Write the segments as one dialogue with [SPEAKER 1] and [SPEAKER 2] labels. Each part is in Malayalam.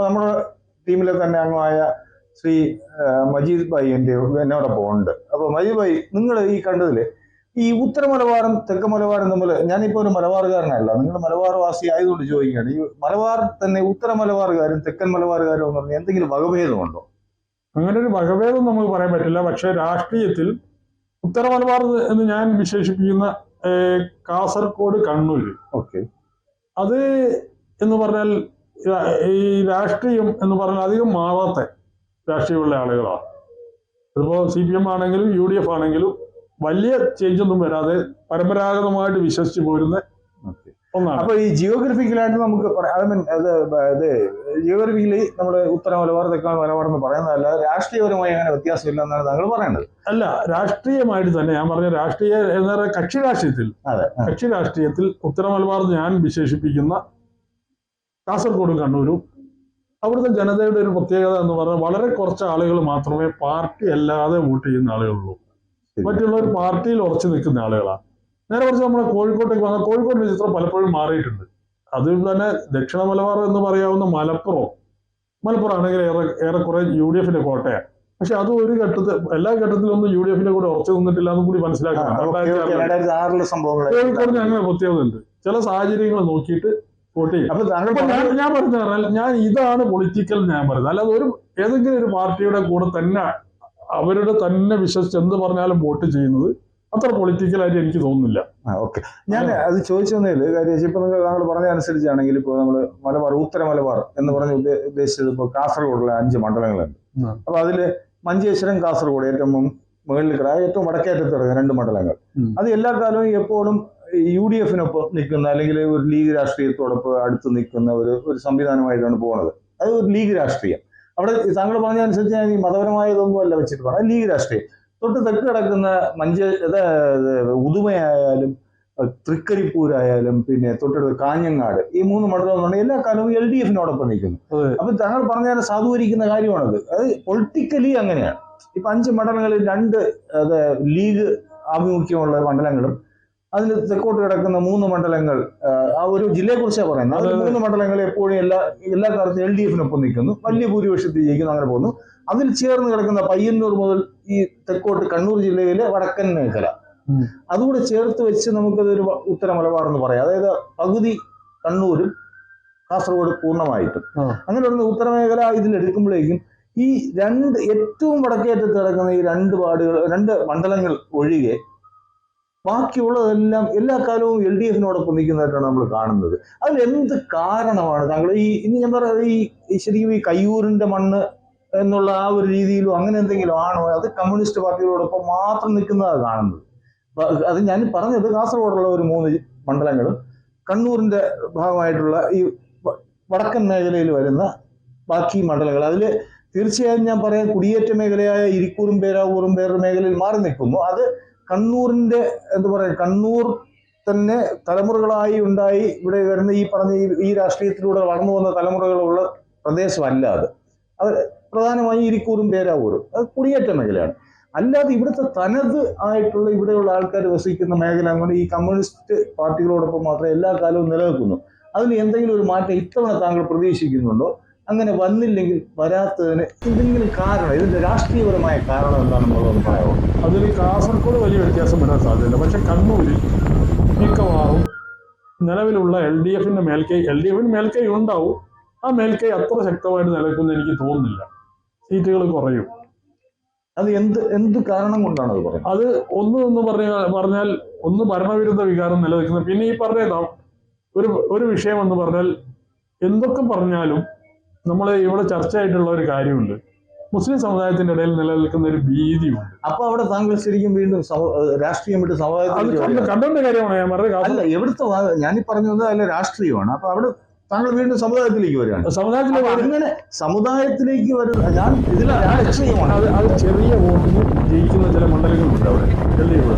[SPEAKER 1] അപ്പൊ നമ്മുടെ ടീമിലെ തന്നെ അംഗമായ ശ്രീ മജീദ് ഭായി എന്നോടൊപ്പം ഉണ്ട്. അപ്പൊ മജീദ് ഭായി, നിങ്ങൾ ഈ കണ്ടതില് ഈ ഉത്തര മലബാറും തെക്ക് മലബാറും തമ്മിൽ, ഞാനിപ്പോ ഒരു മലബാറുകാരനല്ല, നിങ്ങൾ മലബാർ വാസി ആയതുകൊണ്ട് ചോദിക്കുകയാണ്, ഈ മലബാർ തന്നെ ഉത്തര മലബാറുകാരും തെക്കൻ മലബാറുകാരും എന്ന് പറഞ്ഞാൽ എന്തെങ്കിലും വകഭേദമുണ്ടോ?
[SPEAKER 2] അങ്ങനെ ഒരു വകഭേദം നമുക്ക് പറയാൻ പറ്റില്ല. പക്ഷെ രാഷ്ട്രീയത്തിൽ ഉത്തര മലബാർ എന്ന് ഞാൻ വിശേഷിപ്പിക്കുന്ന കാസർഗോഡ്, കണ്ണൂർ,
[SPEAKER 1] ഓക്കെ,
[SPEAKER 2] അത് എന്ന് പറഞ്ഞാൽ ഈ രാഷ്ട്രീയം എന്ന് പറഞ്ഞാൽ അധികം മാറാത്ത രാഷ്ട്രീയമുള്ള ആളുകളാണ്. അതിപ്പോ CPM ആണെങ്കിലും UDF ആണെങ്കിലും വലിയ ചേഞ്ച് ഒന്നും വരാതെ പരമ്പരാഗതമായിട്ട് വിശ്വസിച്ച് പോരുന്ന ഒന്നാണ്.
[SPEAKER 1] അപ്പൊ ഈ ജിയോഗ്രഫിക്കലായിട്ട് നമുക്ക് ജിയോഗ്രഫിക്കലി നമ്മുടെ ഉത്തര മലബാർ തെക്കൻ മലബാർ എന്ന് പറയുന്നതല്ല, രാഷ്ട്രീയപരമായി അങ്ങനെ വ്യത്യാസമില്ല എന്നാണ് താങ്കൾ പറയുന്നത്.
[SPEAKER 2] അല്ല, രാഷ്ട്രീയമായിട്ട് തന്നെ ഞാൻ പറഞ്ഞ രാഷ്ട്രീയ എന്താ പറയുക, കക്ഷി രാഷ്ട്രീയത്തിൽ ഉത്തര മലബാർ ഞാൻ വിശേഷിപ്പിക്കുന്ന കാസർഗോഡും കണ്ണൂരും അവിടുത്തെ ജനതയുടെ ഒരു പ്രത്യേകത എന്ന് പറഞ്ഞാൽ വളരെ കുറച്ച് ആളുകൾ മാത്രമേ പാർട്ടി അല്ലാതെ വോട്ട് ചെയ്യുന്ന ആളുകളുള്ളൂ. മറ്റുള്ളവർ പാർട്ടിയിൽ ഉറച്ചു നിൽക്കുന്ന ആളുകളാണ്. നേരെ കുറച്ച് നമ്മുടെ കോഴിക്കോട്ടേക്ക് വന്നാൽ കോഴിക്കോടിന്റെ ചിത്രം പലപ്പോഴും മാറിയിട്ടുണ്ട്. അതിൽ തന്നെ ദക്ഷിണ മലബാർ എന്ന് പറയാവുന്ന മലപ്പുറം ആണെങ്കിൽ ഏറെക്കുറെ UDFന്റെ കോട്ടയാണ്. പക്ഷെ അത് ഒരു എല്ലാ ഘട്ടത്തിലൊന്നും UDFന്റെ കൂടെ ഉറച്ചു നിന്നിട്ടില്ല എന്നും കൂടി മനസ്സിലാക്കണം. കോഴിക്കോടിന് അങ്ങനെ പ്രത്യേകതയുണ്ട്. ചില സാഹചര്യങ്ങൾ നോക്കിയിട്ട് വോട്ട് ചെയ്യും. അപ്പൊ ഞാൻ പറഞ്ഞു പറഞ്ഞാൽ ഞാൻ ഇതാണ് പൊളിറ്റിക്കൽ ഞാൻ പറയുന്നത്. അല്ലാതെ ഏതെങ്കിലും ഒരു പാർട്ടിയുടെ കൂടെ തന്നെ അവരുടെ തന്നെ വിശ്വസിച്ച് എന്ത് പറഞ്ഞാലും വോട്ട് ചെയ്യുന്നത് അത്ര പൊളിറ്റിക്കലായിട്ട് എനിക്ക് തോന്നുന്നില്ല.
[SPEAKER 1] ഓക്കെ, ഞാൻ അത് ചോദിച്ചതിൽ കാര്യം ഇപ്പൊ താങ്കൾ പറഞ്ഞ അനുസരിച്ചാണെങ്കിൽ ഇപ്പോൾ നമ്മൾ ഉത്തര മലബാർ എന്ന് പറഞ്ഞ് ഉദ്ദേശിച്ചത് ഇപ്പോൾ കാസർഗോഡുള്ള 5 മണ്ഡലങ്ങളുണ്ട്. അപ്പൊ അതില് മഞ്ചേശ്വരം, കാസർഗോഡ് ഏറ്റവും മുകളിൽ ഏറ്റവും വടക്കേറ്റത്ത് കിടക്കുന്ന 2 മണ്ഡലങ്ങൾ. അത് എല്ലാ കാലവും എപ്പോഴും UDFനൊപ്പം നിൽക്കുന്ന അല്ലെങ്കിൽ ഒരു ലീഗ് രാഷ്ട്രീയത്തോടൊപ്പം അടുത്ത് നിൽക്കുന്ന ഒരു സംവിധാനമായിട്ടാണ് പോകുന്നത്. അത് ഒരു ലീഗ് രാഷ്ട്രീയം. അവിടെ താങ്കൾ പറഞ്ഞ അനുസരിച്ച് ഞാൻ ഈ മതപരമായതൊന്നും അല്ല വെച്ചിട്ട് പറയാം, ലീഗ് രാഷ്ട്രീയം. തൊട്ട് തെക്ക് കിടക്കുന്ന ഉദുമയായാലും തൃക്കരിപ്പൂരായാലും പിന്നെ തൊട്ടടുത്ത് കാഞ്ഞങ്ങാട്, ഈ 3 മണ്ഡലം എന്ന് പറഞ്ഞാൽ എല്ലാ കാലവും LDFനോടൊപ്പം നിൽക്കുന്നു. അപ്പൊ താങ്കൾ പറഞ്ഞാൽ സാധൂകരിക്കുന്ന കാര്യമാണത്. അത് പൊളിറ്റിക്കലി അങ്ങനെയാണ്. ഇപ്പൊ 5 മണ്ഡലങ്ങളിൽ 2 ലീഗ് ആഭിമുഖ്യമുള്ള മണ്ഡലങ്ങളും അതിൽ തെക്കോട്ട് കിടക്കുന്ന 3 മണ്ഡലങ്ങൾ, ആ ഒരു ജില്ലയെ കുറിച്ചാണ് പറയുന്നത്. അതിൽ 3 മണ്ഡലങ്ങൾ എപ്പോഴും എല്ലാ കാലത്തും LDFനൊപ്പം നിൽക്കുന്നു, വലിയ ഭൂരിപക്ഷത്തിൽ ജയിക്കുന്നു, അങ്ങനെ പോകുന്നു. അതിൽ ചേർന്ന് കിടക്കുന്ന പയ്യന്നൂർ മുതൽ ഈ തെക്കോട്ട് കണ്ണൂർ ജില്ലയിലെ വടക്കൻ മേഖല, അതുകൂടെ ചേർത്ത് വെച്ച് നമുക്കതൊരു ഉത്തര മലബാർ എന്ന് പറയാം. അതായത് പകുതി കണ്ണൂരും കാസർഗോഡ് പൂർണ്ണമായിട്ടും അങ്ങനെ വരുന്ന ഉത്തരമേഖല ഇതിലെടുക്കുമ്പോഴേക്കും ഈ ഏറ്റവും വടക്കേറ്റത്ത് കിടക്കുന്ന ഈ 2 മണ്ഡലങ്ങൾ ഒഴികെ ബാക്കിയുള്ളതെല്ലാം എല്ലാ കാലവും LDFനോടൊപ്പം നിൽക്കുന്നതായിട്ടാണ് നമ്മൾ കാണുന്നത്. അതിലെന്ത് കാരണമാണ് താങ്കൾ ഇനി ഞാൻ പറയുന്നത് ഈ ശരിക്കും ഈ കയ്യൂരിന്റെ മണ്ണ് എന്നുള്ള ആ ഒരു രീതിയിലും അങ്ങനെ എന്തെങ്കിലും ആണോ? അത് കമ്മ്യൂണിസ്റ്റ് പാർട്ടികളോടൊപ്പം മാത്രം നിൽക്കുന്നതാണ് കാണുന്നത്. അത് ഞാൻ പറഞ്ഞത് കാസർഗോഡുള്ള ഒരു 3 മണ്ഡലങ്ങളും കണ്ണൂരിന്റെ ഭാഗമായിട്ടുള്ള ഈ വടക്കൻ മേഖലയിൽ വരുന്ന ബാക്കി മണ്ഡലങ്ങൾ, അതിൽ തീർച്ചയായും ഞാൻ പറയാൻ കുടിയേറ്റ മേഖലയായ ഇരിക്കൂറും പേരാവൂറും വേറൊരു മേഖലയിൽ മാറി നിൽക്കുന്നു. അത് കണ്ണൂരിന്റെ കണ്ണൂർ തന്നെ തലമുറകളായി ഉണ്ടായി ഇവിടെ വരുന്ന ഈ പറഞ്ഞ ഈ രാഷ്ട്രീയത്തിലൂടെ വളർന്നു വന്ന തലമുറകളുള്ള പ്രദേശമല്ല അത് പ്രധാനമായും ഇരിക്കൂറും പേരാവൂറും അത് കുടിയേറ്റ മേഖലയാണ്. അല്ലാതെ ഇവിടുത്തെ തനത് ആയിട്ടുള്ള ഇവിടെയുള്ള ആൾക്കാർ വസിക്കുന്ന മേഖല അങ്ങനെ ഈ കമ്മ്യൂണിസ്റ്റ് പാർട്ടികളോടൊപ്പം മാത്രമേ എല്ലാ കാലവും നിലനിൽക്കുന്നു. അതിൽ എന്തെങ്കിലും ഒരു മാറ്റം ഇത്തവണ താങ്കൾ പ്രതീക്ഷിക്കുന്നുണ്ടോ? അങ്ങനെ വന്നില്ലെങ്കിൽ വരാത്തതിന് എന്തെങ്കിലും കാരണം, ഇതിന്റെ രാഷ്ട്രീയപരമായ കാരണം എന്താണെന്നുള്ളതെന്ന് പറയാമോ?
[SPEAKER 2] അതിൽ കാസർഗോഡ് വലിയ വ്യത്യാസം വരാൻ സാധ്യതയില്ല. പക്ഷെ കണ്ണൂരിൽ മിക്കവാറും നിലവിലുള്ള LDFന്റെ മേൽക്കൈ ഉണ്ടാവും. ആ മേൽക്കൈ അത്ര ശക്തമായിട്ട് നിലനിൽക്കുമെന്ന് എനിക്ക് തോന്നുന്നില്ല. സീറ്റുകൾ കുറയും.
[SPEAKER 1] അത് എന്ത് കാരണം കൊണ്ടാണ് അത് പറയുന്നത്?
[SPEAKER 2] അത് ഒന്ന് പറഞ്ഞാൽ ഒന്ന് ഭരണവിരുദ്ധ വികാരം നിലനിൽക്കുന്നത്. പിന്നെ ഈ പറഞ്ഞ ഒരു വിഷയം എന്ന് പറഞ്ഞാൽ എന്തൊക്കെ പറഞ്ഞാലും നമ്മൾ ഇവിടെ ചർച്ചയായിട്ടുള്ള ഒരു കാര്യമുണ്ട്, മുസ്ലിം സമുദായത്തിന്റെ ഇടയിൽ നിലനിൽക്കുന്ന ഒരു ഭീതിയുണ്ട്.
[SPEAKER 1] അപ്പൊ അവിടെ താങ്കൾ ശരിക്കും വീണ്ടും രാഷ്ട്രീയം വിട്ട് സമുദായത്തിൽ
[SPEAKER 2] കണ്ടോണ്ട കാര്യമാണ് ഞാൻ പറഞ്ഞത്.
[SPEAKER 1] അല്ല, എവിടുത്തെ ഞാനീ പറഞ്ഞത് അല്ല രാഷ്ട്രീയമാണ്. അപ്പൊ അവിടെ താങ്കൾ വീണ്ടും സമുദായത്തിലേക്ക് വരികയാണ്. സമുദായത്തിലേക്ക് വരുന്ന ഞാൻ ഇതിലെ രാഷ്ട്രീയമാണ്.
[SPEAKER 2] അത് ചെറിയ വോട്ടിന് ജയിക്കുന്ന ചില മണ്ഡലങ്ങളുണ്ട് അവിടെ ഡൽഹിയിൽ.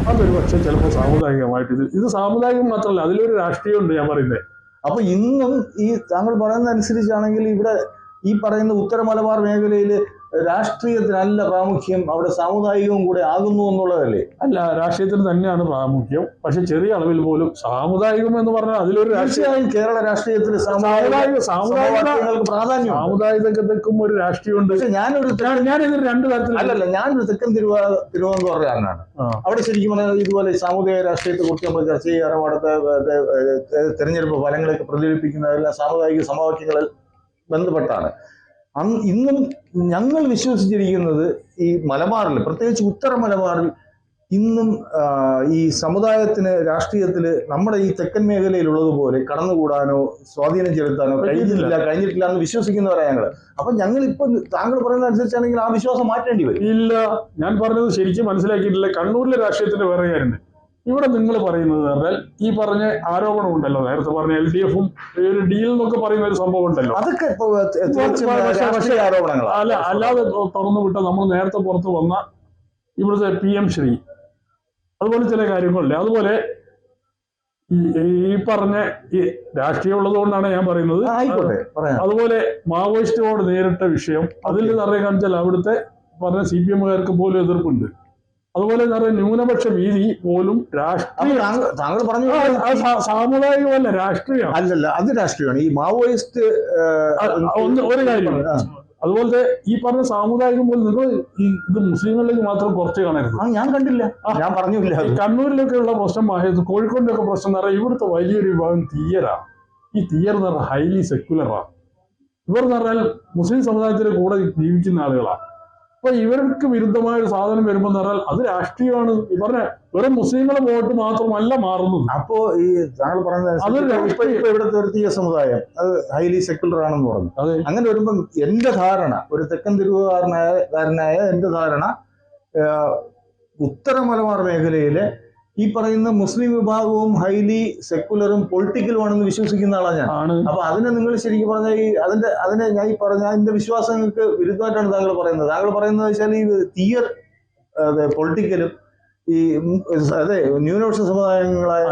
[SPEAKER 2] അതൊരു പക്ഷെ ചിലപ്പോൾ സാമുദായികമായിട്ട് ഇത് സാമുദായികം മാത്രമല്ല, അതിലൊരു രാഷ്ട്രീയമുണ്ട് ഞാൻ പറയുന്നത്.
[SPEAKER 1] അപ്പൊ ഇന്നും ഈ താങ്കൾ പറയുന്ന അനുസരിച്ചാണെങ്കിൽ ഇവിടെ ഈ പറയുന്ന ഉത്തര മലബാർ മേഖലയിൽ രാഷ്ട്രീയത്തിനല്ല പ്രാമുഖ്യം, അവിടെ സാമുദായികവും കൂടെ ആകുന്നു എന്നുള്ളതല്ലേ?
[SPEAKER 2] അല്ല, രാഷ്ട്രീയത്തിന് തന്നെയാണ് പ്രാമുഖ്യം. പക്ഷെ ചെറിയ അളവിൽ പോലും സാമുദായികം എന്ന് പറഞ്ഞാൽ അതിലൊരു
[SPEAKER 1] തീർച്ചയായും കേരള രാഷ്ട്രീയത്തിൽ
[SPEAKER 2] സാമുദായികതയ്ക്കും ഒരു രാഷ്ട്രീയമുണ്ട്.
[SPEAKER 1] പക്ഷെ
[SPEAKER 2] ഞാനിത് രണ്ടു തരത്തിൽ
[SPEAKER 1] അല്ലല്ല, ഞാനൊരു തെക്കൻ തിരുവനന്തപുരക്കാരനാണ്. അവിടെ ശരിക്കും പറഞ്ഞാൽ ഇതുപോലെ സാമുദായിക രാഷ്ട്രീയത്തെ കുറിച്ച് നമ്മൾ ചർച്ച ചെയ്യാറും അവിടുത്തെ തെരഞ്ഞെടുപ്പ് ഫലങ്ങളൊക്കെ പ്രതിഫലിപ്പിക്കുന്നതെല്ലാം സാമുദായിക സമവാക്യങ്ങളിൽ ബന്ധപ്പെട്ടാണ്. ഇന്നും ഞങ്ങൾ വിശ്വസിച്ചിരിക്കുന്നത് ഈ മലബാറിൽ, പ്രത്യേകിച്ച് ഉത്തര മലബാറിൽ ഇന്നും ഈ സമുദായത്തിന് രാഷ്ട്രീയത്തിൽ നമ്മുടെ ഈ തെക്കൻ മേഖലയിലുള്ളതുപോലെ കടന്നുകൂടാനോ സ്വാധീനം ചെലുത്താനോ കഴിഞ്ഞിട്ടില്ല എന്ന് വിശ്വസിക്കുന്നവരാണ് ഞങ്ങൾ. അപ്പൊ ഞങ്ങളിപ്പോ താങ്കൾ പറയുന്ന അനുസരിച്ചാണെങ്കിൽ ആ വിശ്വാസം മാറ്റേണ്ടി വരും.
[SPEAKER 2] ഇല്ല, ഞാൻ പറഞ്ഞത് ശരിക്കും മനസ്സിലാക്കിയിട്ടില്ല. കണ്ണൂരിലെ രാഷ്ട്രീയത്തിന്റെ വേറെ കാര്യമുണ്ട്. ഇവിടെ നിങ്ങൾ പറയുന്നത് പറഞ്ഞാൽ ഈ പറഞ്ഞ ആരോപണം ഉണ്ടല്ലോ, നേരത്തെ പറഞ്ഞ LDF ഒരു ഡീൽ എന്നൊക്കെ പറയുന്ന ഒരു സംഭവം ഉണ്ടല്ലോ,
[SPEAKER 1] അതൊക്കെ
[SPEAKER 2] അല്ല, അല്ലാതെ തുറന്നു വിട്ട നമ്മൾ നേരത്തെ പുറത്ത് വന്ന ഇവിടുത്തെ PM ശ്രീ, അതുപോലെ ചില കാര്യങ്ങളില്ലേ. അതുപോലെ ഈ പറഞ്ഞ ഈ രാഷ്ട്രീയം ഉള്ളത് കൊണ്ടാണ് ഞാൻ പറയുന്നത്. അതുപോലെ മാവോയിസ്റ്റുകളോട് നേരിട്ട വിഷയം, അതിൽ നിറയെ കാണിച്ചാൽ അവിടുത്തെ പറഞ്ഞ CPM-കാർക്ക് പോലും എതിർപ്പുണ്ട്. അതുപോലെ ന്യൂനപക്ഷ വീതി പോലും
[SPEAKER 1] താങ്കൾ പറഞ്ഞു
[SPEAKER 2] സാമുദായികമല്ല, രാഷ്ട്രീയം
[SPEAKER 1] അല്ലല്ല, അത് രാഷ്ട്രീയമാണ്. ഈ മാവോയിസ്റ്റ്
[SPEAKER 2] ഒരു കാര്യം. അതുപോലത്തെ ഈ പറഞ്ഞ സാമുദായികം പോലും നിങ്ങൾ ഇത് മുസ്ലിങ്ങളിലേക്ക് മാത്രം കുറച്ച് കാണരുത്.
[SPEAKER 1] ഞാൻ കണ്ടില്ല, ഞാൻ പറഞ്ഞില്ല.
[SPEAKER 2] കണ്ണൂരിലൊക്കെ ഉള്ള പ്രശ്നം, കോഴിക്കോടിന്റെ ഒക്കെ പ്രശ്നം എന്ന് പറഞ്ഞാൽ ഇവിടുത്തെ വലിയൊരു വിഭാഗം തീയരാ. ഈ തീയർ എന്ന് പറഞ്ഞാൽ ഹൈലി സെക്യുലറാ. ഇവർ എന്ന് പറഞ്ഞാൽ മുസ്ലിം സമുദായത്തിന്റെ കൂടെ ജീവിക്കുന്ന ആളുകളാണ്. അപ്പൊ ഇവർക്ക് വിരുദ്ധമായ ഒരു സാധനം വരുമ്പോൾ എന്ന് പറഞ്ഞാൽ അത് രാഷ്ട്രീയമാണ്. ഈ പറഞ്ഞ വെറും മുസ്ലിങ്ങളെ വോട്ട് മാത്രമല്ല മാറുന്നത്.
[SPEAKER 1] അപ്പോ ഈ താങ്കൾ പറഞ്ഞത് ഇവിടുത്തെ ഒരു തീയ സമുദായം അത് ഹൈലി സെക്യുലർ ആണെന്ന് പറഞ്ഞു. അങ്ങനെ വരുമ്പോൾ എന്റെ ധാരണ, ഒരു തെക്കൻ തിരുവുകാരനായ എന്റെ ധാരണ, ഉത്തര മലബാർ മേഖലയിലെ ഈ പറയുന്ന മുസ്ലിം വിഭാഗവും ഹൈലി സെക്യുലറും പൊളിറ്റിക്കലുമാണെന്ന് വിശ്വസിക്കുന്ന ആളാണ് ഞാൻ. അപ്പൊ അതിനെ നിങ്ങൾ ശരിക്കും പറഞ്ഞാൽ അതിനെ ഞാൻ ഈ പറഞ്ഞ എന്റെ വിശ്വാസങ്ങൾക്ക് വിരുദ്ധമായിട്ടാണ് താങ്കൾ പറയുന്നത്. താങ്കൾ പറയുന്നത് വെച്ചാൽ ഈ തീയർ പൊളിറ്റിക്കലും ഈ അതെ ന്യൂനപക്ഷ സമുദായങ്ങളായ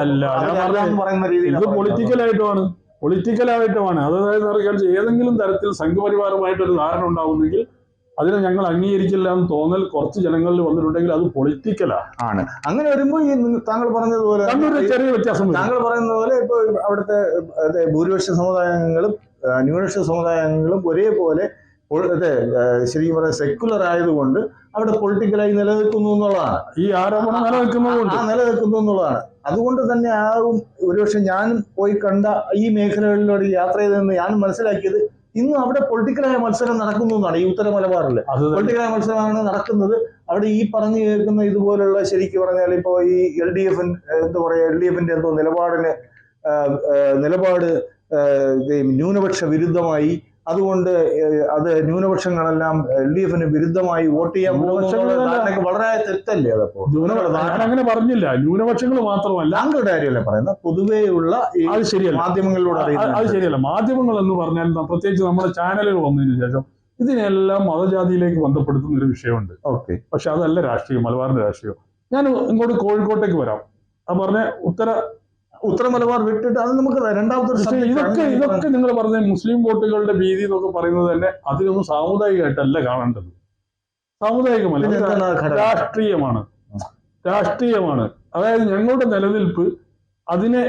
[SPEAKER 1] പറയുന്ന രീതിയിൽ
[SPEAKER 2] പൊളിറ്റിക്കലായിട്ടുമാണ്. അതായത് ഏതെങ്കിലും തരത്തിൽ സംഘപരിവാരമായിട്ടൊരു ധാരണ ഉണ്ടാവുന്നെങ്കിൽ അതിനെ ഞങ്ങൾ അംഗീകരിക്കില്ല എന്ന് തോന്നൽ കുറച്ച് ജനങ്ങളിൽ വന്നിട്ടുണ്ടെങ്കിൽ അത് പൊളിറ്റിക്കലാണ്.
[SPEAKER 1] അങ്ങനെ വരുമ്പോൾ ഈ താങ്കൾ പറഞ്ഞതുപോലെ
[SPEAKER 2] ചെറിയ വ്യത്യാസം,
[SPEAKER 1] താങ്കൾ പറയുന്നത് പോലെ ഇപ്പൊ അവിടുത്തെ ഭൂരിപക്ഷ സമുദായങ്ങളും ന്യൂനപക്ഷ സമുദായങ്ങളും ഒരേപോലെ ശരിക്കും പറഞ്ഞാൽ സെക്യുലർ ആയതുകൊണ്ട് അവിടെ പൊളിറ്റിക്കലായി നിലനിൽക്കുന്നു എന്നുള്ളതാണ്.
[SPEAKER 2] ഈ ആരോപണം
[SPEAKER 1] നിലനിൽക്കുന്നു എന്നുള്ളതാണ്. അതുകൊണ്ട് തന്നെ ആകും ഒരുപക്ഷെ ഞാനും പോയി കണ്ട ഈ മേഖലകളിലൂടെ യാത്ര ചെയ്തെന്ന് ഞാൻ മനസ്സിലാക്കിയത് ഇന്ന് അവിടെ പൊളിറ്റിക്കലായ മത്സരം നടക്കുന്നു എന്നാണ്. ഈ ഉത്തര മലബാറിൽ പൊളിറ്റിക്കലായ മത്സരമാണ് നടക്കുന്നത്. അവിടെ ഈ പറഞ്ഞു കേൾക്കുന്ന ഇതുപോലുള്ള ശരിക്കും പറഞ്ഞാൽ ഇപ്പോ ഈ LDF എന്താ പറയാ, LDF-ന്റെ എന്തോ നിലപാട് ന്യൂനപക്ഷ വിരുദ്ധമായി, അതുകൊണ്ട് അത് ന്യൂനപക്ഷങ്ങളെല്ലാം LDF-ന് വിരുദ്ധമായി വോട്ട് ചെയ്യാൻ പോകുന്ന വളരെ തെറ്റല്ലേ? അതപ്പോ
[SPEAKER 2] അങ്ങനെ പറഞ്ഞില്ല, ന്യൂനപക്ഷങ്ങൾ മാത്രമല്ല,
[SPEAKER 1] താങ്കളുടെ കാര്യമല്ലേ പറയുന്നത്, പൊതുവെയുള്ള മാധ്യമങ്ങളിലൂടെ
[SPEAKER 2] അത് ശരിയല്ല. മാധ്യമങ്ങൾ എന്ന് പറഞ്ഞാൽ പ്രത്യേകിച്ച് നമ്മുടെ ചാനലുകൾ വന്നതിന് ശേഷം ഇതിനെല്ലാം മതജാതിയിലേക്ക് ബന്ധപ്പെടുത്തുന്ന ഒരു വിഷയമുണ്ട്.
[SPEAKER 1] ഓക്കെ,
[SPEAKER 2] പക്ഷെ അതല്ല രാഷ്ട്രീയം, മലബാറിന്റെ രാഷ്ട്രീയം. ഞാൻ ഇങ്ങോട്ട് കോഴിക്കോട്ടേക്ക് വരാം. അത് പറഞ്ഞ
[SPEAKER 1] ഉത്തര മലബാർ വിട്ടിട്ട് അത് നമുക്ക് രണ്ടാമത്തെ
[SPEAKER 2] ഇതൊക്കെ നിങ്ങൾ പറഞ്ഞ മുസ്ലിം വോട്ടുകളുടെ ഭീതി എന്നൊക്കെ പറയുന്നത് തന്നെ അതിനൊന്നും സാമുദായികമായിട്ടല്ല കാണേണ്ടത്. സാമുദായികമല്ല, രാഷ്ട്രീയമാണ്. അതായത് ഞങ്ങളുടെ നിലനിൽപ്പ് അതിനെ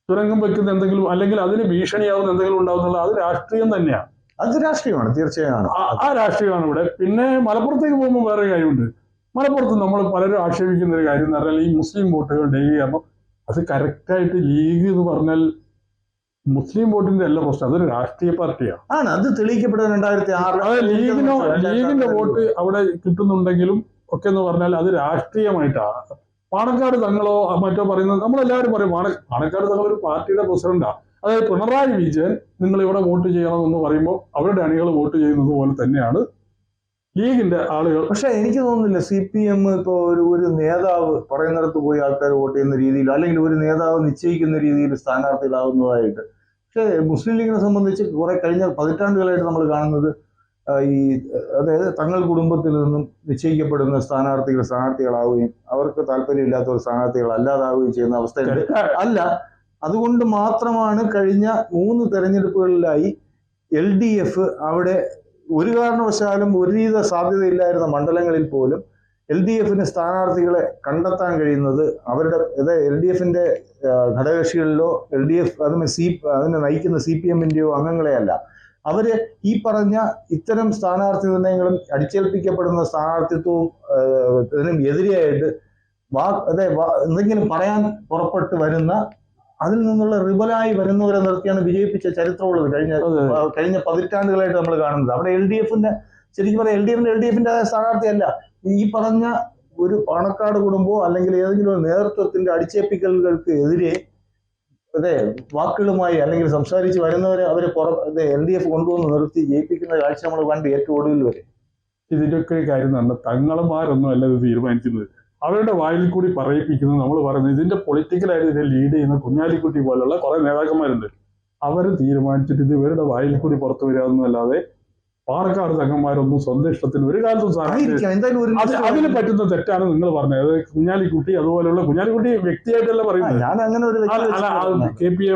[SPEAKER 2] തുരങ്കം വെക്കുന്ന എന്തെങ്കിലും അല്ലെങ്കിൽ അതിന് ഭീഷണിയാവുന്ന എന്തെങ്കിലും ഉണ്ടാവുന്നുള്ള അത് രാഷ്ട്രീയം തന്നെയാണ്.
[SPEAKER 1] അത് രാഷ്ട്രീയമാണ്, തീർച്ചയായും
[SPEAKER 2] ആ രാഷ്ട്രീയമാണ് ഇവിടെ. പിന്നെ മലപ്പുറത്തേക്ക് പോകുമ്പോൾ വേറെ കാര്യമുണ്ട്. മലപ്പുറത്ത് നമ്മൾ പലരും ആക്ഷേപിക്കുന്ന ഒരു കാര്യം എന്ന് പറഞ്ഞാൽ ഈ മുസ്ലിം വോട്ടുകൾ ഡെയിലി ആകുമ്പോൾ അത് കറക്റ്റായിട്ട് ലീഗ് എന്ന് പറഞ്ഞാൽ മുസ്ലിം വോട്ടിന്റെ എല്ലാ പ്രശ്നം, അതൊരു രാഷ്ട്രീയ പാർട്ടിയാണ്.
[SPEAKER 1] അത് തെളിയിക്കപ്പെട്ടത് 2006.
[SPEAKER 2] അതായത് ലീഗിന്റെ വോട്ട് അവിടെ കിട്ടുന്നുണ്ടെങ്കിലും ഒക്കെ എന്ന് പറഞ്ഞാൽ അത് രാഷ്ട്രീയമായിട്ടാണ്. പാണക്കാട് തങ്ങളോ മറ്റോ പറയുന്നത് നമ്മളെല്ലാവരും പറയും പാണക്കാട് തങ്ങൾ ഒരു പാർട്ടിയുടെ പ്രസിഡന്റാണ്. അതായത് പിണറായി വിജയൻ നിങ്ങൾ ഇവിടെ വോട്ട് ചെയ്യണമെന്ന് പറയുമ്പോൾ അവരുടെ അണികൾ വോട്ട് ചെയ്യുന്നത് പോലെ തന്നെയാണ് ലീഗിന്റെ ആളുകൾ.
[SPEAKER 1] പക്ഷെ എനിക്ക് തോന്നുന്നില്ല CPM ഇപ്പൊ ഒരു നേതാവ് പറയുന്നിടത്ത് പോയി ആൾക്കാർ വോട്ട് ചെയ്യുന്ന രീതിയിൽ, അല്ലെങ്കിൽ ഒരു നേതാവ് നിശ്ചയിക്കുന്ന രീതിയിൽ സ്ഥാനാർത്ഥികളാവുന്നതായിട്ട്. പക്ഷെ മുസ്ലിം ലീഗിനെ സംബന്ധിച്ച് കുറെ കഴിഞ്ഞ പതിറ്റാണ്ടുകളായിട്ട് നമ്മൾ കാണുന്നത് അതായത് തങ്ങൾ കുടുംബത്തിൽ നിന്നും നിശ്ചയിക്കപ്പെടുന്ന സ്ഥാനാർത്ഥികളാവുകയും അവർക്ക് താല്പര്യമില്ലാത്ത ഒരു സ്ഥാനാർത്ഥികൾ അല്ലാതാവുകയും ചെയ്യുന്ന അവസ്ഥയുണ്ട്. അതുകൊണ്ട് മാത്രമാണ് കഴിഞ്ഞ 3 തെരഞ്ഞെടുപ്പുകളിലായി LDF അവിടെ ഒരു കാരണവശാലും ഒരുവിധ സാധ്യതയില്ലായിരുന്ന മണ്ഡലങ്ങളിൽ പോലും LDF-ന് സ്ഥാനാർത്ഥികളെ കണ്ടെത്താൻ കഴിയുന്നത് അവരുടെ LDF-ന്റെ ഘടകകക്ഷികളിലോ LDF അതിനെ നയിക്കുന്ന CPM-ന്റെയോ അംഗങ്ങളെ അല്ല. അവര് ഈ പറഞ്ഞ ഇത്തരം സ്ഥാനാർത്ഥി നിർണയങ്ങളും അടിച്ചേൽപ്പിക്കപ്പെടുന്ന സ്ഥാനാർത്ഥിത്വവും ഇതിനും എതിരെയായിട്ട് എന്തെങ്കിലും പറയാൻ പുറപ്പെട്ട് വരുന്ന അതിൽ നിന്നുള്ള റിബലായി വരുന്നവരെ നിർത്തിയാണ് വിജയിപ്പിച്ച ചരിത്രമുള്ളത് കഴിഞ്ഞ പതിറ്റാണ്ടുകളായിട്ട് നമ്മൾ കാണുന്നത്. അവിടെ LDF-ന്റെ ശരിക്കും പറയാം LDF-ന്റെ സ്ഥാനാർത്ഥിയല്ല, ഈ പറഞ്ഞ ഒരു പാണക്കാട് കുടുംബമോ അല്ലെങ്കിൽ ഏതെങ്കിലും ഒരു നേതൃത്വത്തിന്റെ അടിച്ചേൽപ്പിക്കലുകൾക്ക് എതിരെ വാക്കുകളുമായി അല്ലെങ്കിൽ സംസാരിച്ച് വരുന്നവരെ അവരെ LDF കൊണ്ടുവന്ന് നിർത്തി ജയിപ്പിക്കുന്ന കാഴ്ച നമ്മൾ കണ്ട് ഏറ്റവും ഒടുവിൽ വരെ.
[SPEAKER 2] ഇതിന്റെയൊക്കെ കാര്യം തന്നെ തങ്ങളമാരൊന്നും അല്ല ഇത് തീരുമാനിക്കുന്നത്, അവരുടെ വായിൽ കൂടി പറയിപ്പിക്കുന്നത്. നമ്മൾ പറയുന്നത് ഇതിന്റെ പൊളിറ്റിക്കലായിട്ട് ഇതിനെ ലീഡ് ചെയ്യുന്ന കുഞ്ഞാലിക്കുട്ടി പോലുള്ള കുറെ നേതാക്കന്മാരുണ്ട്. അവർ തീരുമാനിച്ചിട്ട് ഇത് ഇവരുടെ വായിൽ കൂടി പുറത്തു വരാമെന്നല്ലാതെ പാണക്കാട് തങ്ങന്മാരൊന്നും സ്വന്തം ഇഷ്ടത്തിന് ഒരു കാലത്തും അതിന് പറ്റുന്ന തെറ്റാണ് നിങ്ങൾ പറഞ്ഞത്. അതായത് കുഞ്ഞാലിക്കുട്ടി അതുപോലെയുള്ള കുഞ്ഞാലിക്കുട്ടി വ്യക്തിയായിട്ടല്ല പറയുന്നത്, KPA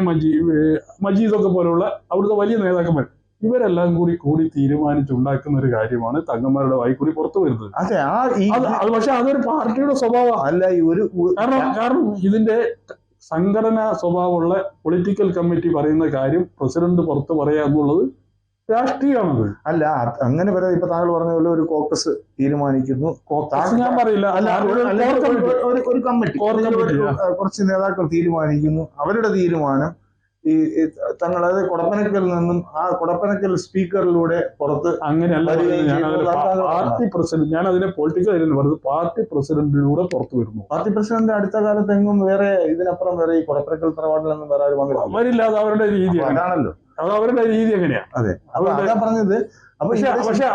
[SPEAKER 2] മജീദൊക്കെ പോലുള്ള അവിടുത്തെ വലിയ നേതാക്കന്മാർ ഇവരെല്ലാം കൂടി തീരുമാനിച്ചുണ്ടാക്കുന്ന ഒരു കാര്യമാണ് തങ്ങന്മാരുടെ വായി കൂടി പുറത്തു വരുന്നത്. പക്ഷെ അതൊരു പാർട്ടിയുടെ സ്വഭാവമല്ല. കാരണം ഇതിന്റെ സംഘടനാ സ്വഭാവമുള്ള പൊളിറ്റിക്കൽ കമ്മിറ്റി പറയുന്ന കാര്യം പ്രസിഡന്റ് പുറത്ത് പറയുക എന്നുള്ളത് രാഷ്ട്രീയമാണത്.
[SPEAKER 1] അല്ല അങ്ങനെ പറയാം. ഇപ്പൊ താങ്കൾ പറഞ്ഞ പോലെ ഒരു കോക്കസ് തീരുമാനിക്കുന്നു,
[SPEAKER 2] ഞാൻ പറയില്ല,
[SPEAKER 1] ഒരു കമ്മിറ്റി കുറച്ച് നേതാക്കൾ തീരുമാനിക്കുന്നു. അവരുടെ തീരുമാനം ഈ തങ്ങളത് കൊടപ്പനക്കൽ നിന്നും ആ കൊടപ്പനക്കൽ സ്പീക്കറിലൂടെ പുറത്ത്
[SPEAKER 2] അങ്ങനെയല്ല. പാർട്ടി പ്രസിഡന്റ്, ഞാൻ അതിനെ പൊളിറ്റിക്കൽ പറഞ്ഞത് പാർട്ടി പ്രസിഡന്റിലൂടെ പുറത്തു വരുന്നു.
[SPEAKER 1] പാർട്ടി പ്രസിഡന്റ് അടുത്ത കാലത്ത് എങ്ങും വേറെ ഇതിനപ്പുറം വേറെ ഈ കൊടപ്പനക്കൽ തറവാട്ടിലൊന്നും വേറെ ആരും
[SPEAKER 2] വരില്ല. അത് അവരുടെ രീതി ആണല്ലോ, അത് അവരുടെ രീതി എങ്ങനെയാ.
[SPEAKER 1] അതെ, അതാ പറഞ്ഞത്.
[SPEAKER 2] പക്ഷെ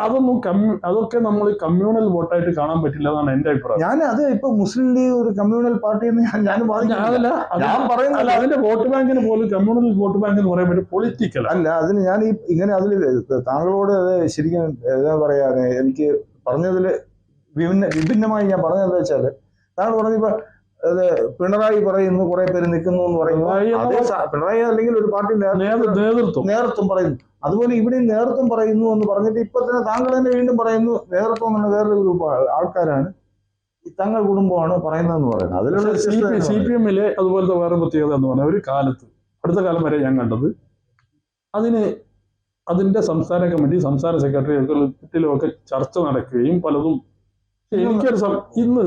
[SPEAKER 2] അതൊക്കെ നമ്മൾ കമ്മ്യൂണൽ വോട്ടായിട്ട് കാണാൻ പറ്റില്ല എന്നാണ് എന്റെ അഭിപ്രായം.
[SPEAKER 1] ഞാൻ അത് ഇപ്പൊ മുസ്ലിം ലീഗ് ഒരു കമ്മ്യൂണൽ പാർട്ടി എന്ന് ഞാൻ
[SPEAKER 2] പറയുന്നില്ല. അതിന്റെ വോട്ട് ബാങ്കിന് പോലും കമ്മ്യൂണൽ വോട്ട് ബാങ്ക് എന്ന് പറയാൻ പറ്റും, പൊളിറ്റിക്കൽ
[SPEAKER 1] അല്ല. അതിന് ഞാൻ ഇങ്ങനെ അതിൽ താങ്കളോട് ശരിക്കും എന്താ പറയാ, എനിക്ക് പറഞ്ഞതിൽ വിഭിന്നമായി ഞാൻ പറഞ്ഞതെന്താ വെച്ചാല്, താങ്കൾ പറഞ്ഞപ്പോ പിണറായി പറയുന്നു, കുറെ പേര് നിൽക്കുന്നു എന്ന് പറയുന്നു. പിണറായി അല്ലെങ്കിൽ ഒരു പാർട്ടി നേതൃത്വം പറയുന്നു. അതുപോലെ ഇവിടെ നേതൃത്വം പറയുന്നു എന്ന് പറഞ്ഞിട്ട് ഇപ്പൊ തന്നെ താങ്കൾ തന്നെ വീണ്ടും പറയുന്നു നേതൃത്വം എന്നുള്ള വേറൊരു ഗ്രൂപ്പ് ആൾക്കാരാണ് തങ്ങൾ കുടുംബമാണ് പറയുന്നതെന്ന് പറയുന്നത്. അതിലുള്ള
[SPEAKER 2] CPM-ലെ അതുപോലത്തെ വേറെ പ്രത്യേകത എന്ന് പറഞ്ഞാൽ ഒരു കാലത്ത് അടുത്ത കാലം വരെ ഞാൻ കണ്ടത് അതിന്റെ സംസ്ഥാന കമ്മിറ്റി സംസ്ഥാന സെക്രട്ടറിയും ഒക്കെ ചർച്ച നടക്കുകയും പലതും എനിക്കൊരു ഇന്ന്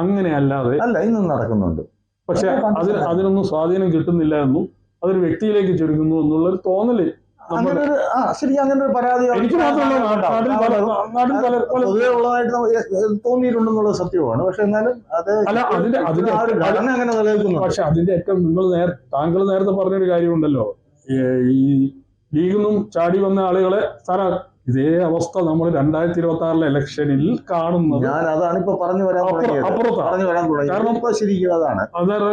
[SPEAKER 2] അങ്ങനെ അല്ലാതെ
[SPEAKER 1] ഇന്നും നടക്കുന്നുണ്ട്.
[SPEAKER 2] പക്ഷെ അതിനൊന്നും സ്വാധീനം കിട്ടുന്നില്ല എന്നും അതൊരു വ്യക്തിയിലേക്ക് ചുരുങ്ങുന്നു എന്നുള്ളൊരു തോന്നല്
[SPEAKER 1] ശരി അങ്ങനെ ഒരു പരാതി
[SPEAKER 2] എനിക്ക്
[SPEAKER 1] പൊതുവെ ഉള്ളതായിട്ട് തോന്നിയിട്ടുണ്ടെന്നുള്ളത് സത്യമാണ്. പക്ഷെ എന്നാലും ഘടന അങ്ങനെ നിലനിൽക്കുന്നു.
[SPEAKER 2] പക്ഷെ അതിന്റെ ഏറ്റവും താങ്കൾ നേരത്തെ പറഞ്ഞൊരു കാര്യമുണ്ടല്ലോ, ഈ ലീഗിൽ നിന്നും ചാടി വന്ന ആളുകളെ ഇതേ അവസ്ഥ നമ്മൾ 2026 ഇലക്ഷനിൽ കാണുന്നത്.
[SPEAKER 1] ഞാൻ അതാണ് ഇപ്പൊ പറഞ്ഞു വരാൻ തുടങ്ങി. കാരണം ഇപ്പൊ ശരിക്കും അതാണ്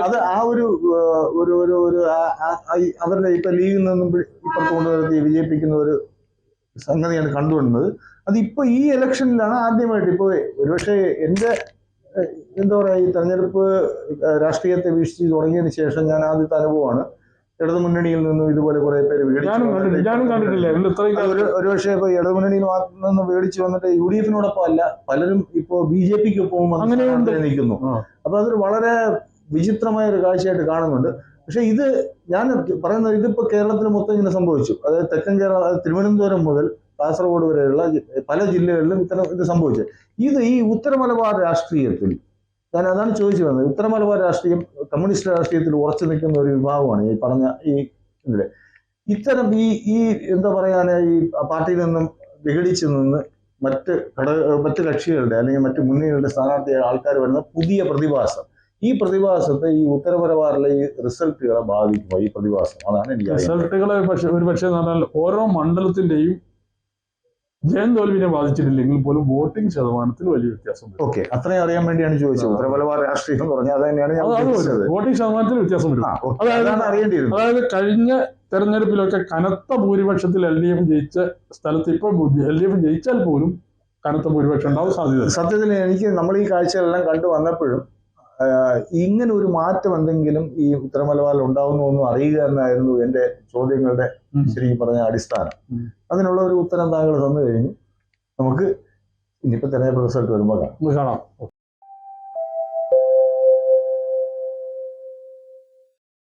[SPEAKER 1] അത് ആ ഒരു അവരുടെ ഇപ്പൊ ലീഗിൽ നിന്നും ഇപ്പുറത്ത് കൊണ്ടുവരുത്തി വിജയിപ്പിക്കുന്ന ഒരു സംഗതിയാണ് കണ്ടുവരുന്നത്. അതിപ്പോ ഈ ഇലക്ഷനിലാണ് ആദ്യമായിട്ട്. ഇപ്പൊ ഒരുപക്ഷെ എന്റെ എന്താ പറയാ, ഈ തെരഞ്ഞെടുപ്പ് രാഷ്ട്രീയത്തെ വീക്ഷിച്ച് തുടങ്ങിയതിന് ശേഷം ഞാൻ ആദ്യത്തെ അനുഭവമാണ് ഇടതുമുന്നണിയിൽ നിന്നും ഇതുപോലെ കുറെ പേര് ഒരുപക്ഷെ ഇപ്പൊ ഇടതുമുന്നണിയിൽ നിന്ന് മേടിച്ചു വന്നിട്ട് UDF-നോടൊപ്പം അല്ല, പലരും ഇപ്പോ BJP-ക്കൊപ്പം അങ്ങനെ നിൽക്കുന്നു. അപ്പൊ അതൊരു വളരെ വിചിത്രമായ ഒരു കാഴ്ചയായിട്ട് കാണുന്നുണ്ട്. പക്ഷെ ഇത് ഞാൻ പറയുന്നത് ഇതിപ്പോ കേരളത്തിൽ മൊത്തം ഇങ്ങനെ സംഭവിച്ചു. അതായത് തെക്കൻ കേരള, തിരുവനന്തപുരം മുതൽ കാസർഗോഡ് വരെയുള്ള പല ജില്ലകളിലും ഇത് സംഭവിച്ചു. ഈ ഉത്തര മലബാർ രാഷ്ട്രീയത്തിൽ ഞാൻ അതാണ് ചോദിച്ചു വന്നത്. ഉത്തര മലബാർ രാഷ്ട്രീയം കമ്മ്യൂണിസ്റ്റ് രാഷ്ട്രീയത്തിൽ ഉറച്ചു നിൽക്കുന്ന ഒരു വിഭാഗമാണ് ഈ പറഞ്ഞ ഇതില്. ഇത്തരം ഈ എന്താ പറയാന്, ഈ പാർട്ടിയിൽ നിന്നും വിഘടിച്ചു നിന്ന് മറ്റ് കക്ഷികളുടെ അല്ലെങ്കിൽ മറ്റ് മുന്നണികളുടെ സ്ഥാനാർത്ഥിയായ ആൾക്കാർ വരുന്ന പുതിയ പ്രതിഭാസം, ഈ പ്രതിഭാസത്തെ ഈ ഉത്തര മലബാറിലെ ഈ റിസൾട്ടുകളെ ബാധിക്കുമോ? ഈ പ്രതിഭാസം അതാണ് എനിക്ക്
[SPEAKER 2] റിസൾട്ടുകളെ ഒരു പക്ഷേ ഓരോ മണ്ഡലത്തിന്റെയും ജയം തോൽവിനെ ബാധിച്ചിട്ടില്ലെങ്കിൽ പോലും വോട്ടിംഗ് ശതമാനത്തിൽ വലിയ വ്യത്യാസം.
[SPEAKER 1] ഓക്കെ, അത്രയും അറിയാൻ വേണ്ടിയാണ് ചോദിച്ചത്. ഉത്തര മലബാർ രാഷ്ട്രീയം എന്ന് പറഞ്ഞാൽ അത് തന്നെയാണ്
[SPEAKER 2] വോട്ടിംഗ് ശതമാനത്തിൽ വ്യത്യാസം വരും. അതായത് കഴിഞ്ഞ തെരഞ്ഞെടുപ്പിലൊക്കെ കനത്ത ഭൂരിപക്ഷത്തിൽ LDF ജയിച്ച സ്ഥലത്ത് ഇപ്പൊ LDF ജയിച്ചാൽ പോലും കനത്ത ഭൂരിപക്ഷം ഉണ്ടാവും സാധ്യത.
[SPEAKER 1] സത്യത്തിൽ എനിക്ക് നമ്മൾ ഈ കാഴ്ചകളെല്ലാം കണ്ടു വന്നപ്പോഴും ഇങ്ങനെ ഒരു മാറ്റം എന്തെങ്കിലും ഈ ഉത്തര മലബാറിൽ ഉണ്ടാവുന്നു ഒന്നും അറിയുക എന്നായിരുന്നു എന്റെ ചോദ്യങ്ങളുടെ ശരിക്കും പറഞ്ഞ അടിസ്ഥാനം. അതിനുള്ള ഒരു ഉത്തരം താങ്കൾ തന്നു കഴിഞ്ഞു. നമുക്ക് ഇനിയിപ്പോ തെരഞ്ഞെടുപ്പ് റിസൾട്ട് വരുമ്പോൾ കാണാം.
[SPEAKER 2] കാണാം.